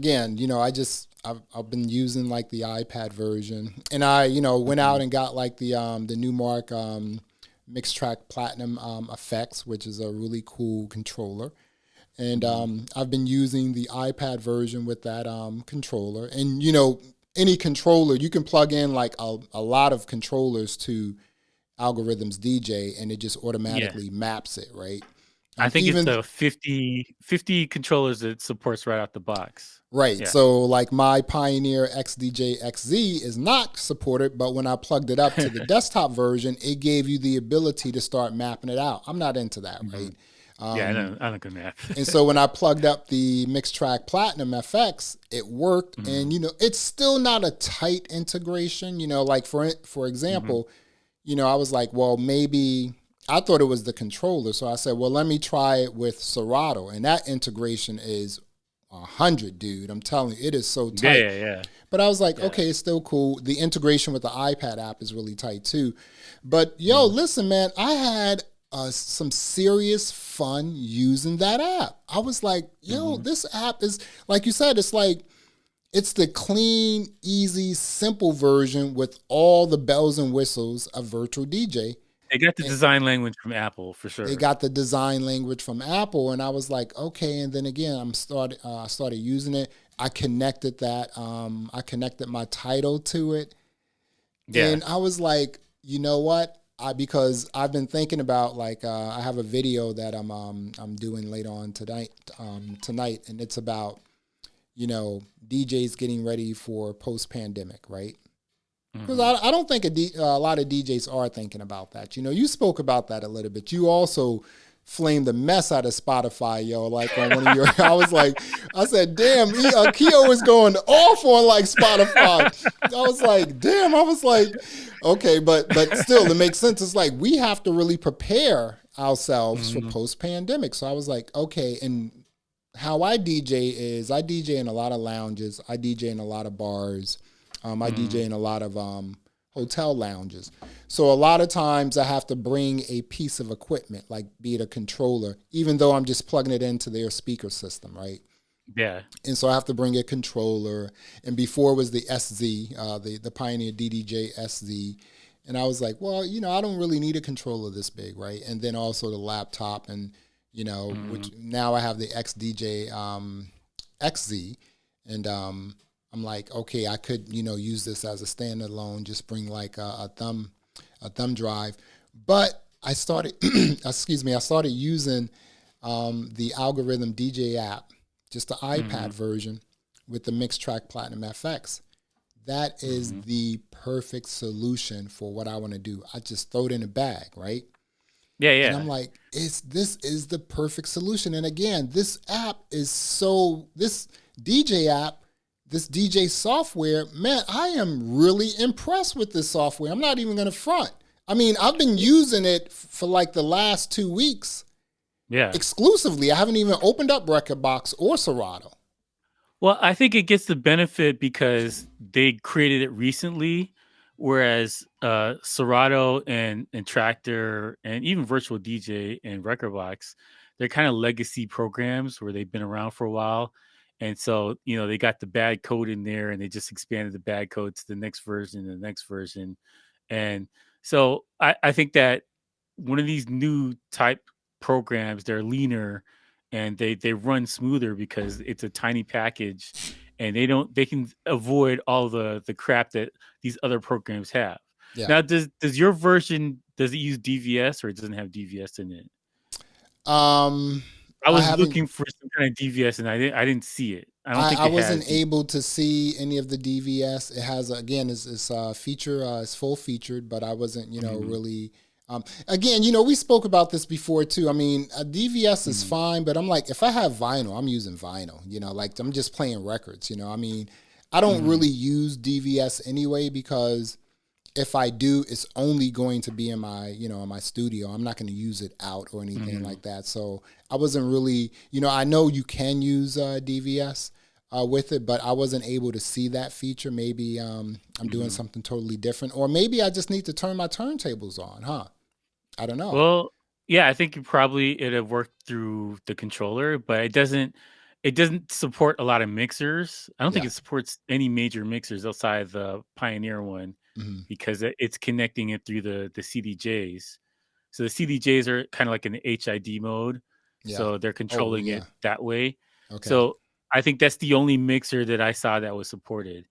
again, I've been using like the iPad version, and I went out and got like the Newmark Mix Track Platinum effects, which is a really cool controller. And I've been using the iPad version with that controller. And any controller you can plug in like a lot of controllers to Algorithm's DJ, and it just Yeah. automatically maps it, right? I think it's Even the 50 controllers it supports right out the box. Right. Yeah. So like my Pioneer XDJ XZ is not supported, but when I plugged it up to the desktop version, it gave you the ability to start mapping it out. I'm not into that, Mhm. right? Yeah, Um, I don't go map. and so when I plugged up the Mix Track Platinum FX, it worked. And Mhm. it's still not a tight integration. Like for Mhm. example, I was like, well, maybe I thought it was the controller. So I said, well, let me try it with Serato. And that integration is 100, dude. I'm telling you, it is so tight. Yeah, yeah. But I was like, Yeah. okay, it's still cool. The integration with the iPad app is really tight too. But yo, Mhm. listen, man, I had some serious fun using that app. I was like, yo, Mhm. this app is, like you said, it's like, it's the clean, easy, simple version with all the bells and whistles of virtual DJ. They got the design language from Apple for They sure. got the design language from Apple, and I was like, okay. And then again, I started using it. I connected my title to it, Yeah. and I was like, you know what? Because I've been thinking about like I have a video that I'm doing later on tonight, and it's about DJs getting ready for post pandemic, right? Because Mhm. I don't think a lot of DJs are thinking about that. You spoke about that a little bit. You also flamed the mess out of Spotify, yo. Like on one of your, I said, damn, Keo is going off on like Spotify. I was like, damn. I was like, okay, but still, it makes sense. It's like we have to really prepare ourselves for Mhm. post pandemic. So I was like, okay, and how I DJ is I DJ in a lot of lounges. I DJ in a lot of bars. I DJ Mhm. in a lot of hotel lounges. So a lot of times I have to bring a piece of equipment, like be it a controller, even though I'm just plugging it into their speaker system, right? Yeah. And so I have to bring a controller. And before it was the SZ, the Pioneer DDJ SZ. And I was like, well, I don't really need a controller this big, right? And then also the laptop, and which Mhm. now I have the XDJ XZ, and I'm like, okay, I could use this as a standalone, just bring like a thumb drive, but I started excuse me, I started using the Algoriddim DJ app, just the iPad Mhm. version with the Mix Track Platinum FX. That is Mhm. the perfect solution for what I want to do. I just throw it in a bag, right? Yeah, And I'm yeah. like, this is the perfect solution. And again, this DJ app, this DJ software, man, I am really impressed with this software. I'm not even gonna front. I mean, I've been using it for like the last 2 weeks Yeah. exclusively. I haven't even opened up Record Box or Serato. Well, I think it gets the benefit because they created it recently, whereas Serato and Tractor and even Virtual DJ and Recordbox, they're kind of legacy programs where they've been around for a while. And so, they got the bad code in there and they just expanded the bad code to the next version, the next version. And so I think that one of these new type programs, they're leaner and they run smoother because it's a tiny package and they can avoid all the crap that these other programs have. Yeah. Now, does your version does it use DVS or it doesn't have DVS in it? Um, I I was haven't. looking for some kind of DVS and I didn't see it. I don't think I it has wasn't D. able to see any of the DVS. It has again, it's feature, it's full featured, but I wasn't, Mhm. really. Again, we spoke about this before too. I mean, a DVS is Mhm. fine, but I'm like, if I have vinyl, I'm using vinyl. Like I'm just playing records. I mean, I don't Mhm. really use DVS anyway because if I do, it's only going to be in my, in my studio. I'm not going to use it out or anything Mhm. like that. So I wasn't really, I know you can use DVS with it, but I wasn't able to see that feature. Maybe I'm doing Mhm. something totally different, or maybe I just need to turn my turntables on, huh? I don't know. Well, yeah, I think you probably it'd have worked through the controller, but it doesn't. it doesn't support a lot of mixers. I don't think Yeah. it supports any major mixers outside the Pioneer one Hmm. because it's connecting it through the CDJs. So the CDJs are kind of like in HID mode, Yeah. so they're Oh controlling yeah. it that way. Okay. So I think that's the only mixer that I saw that was supported.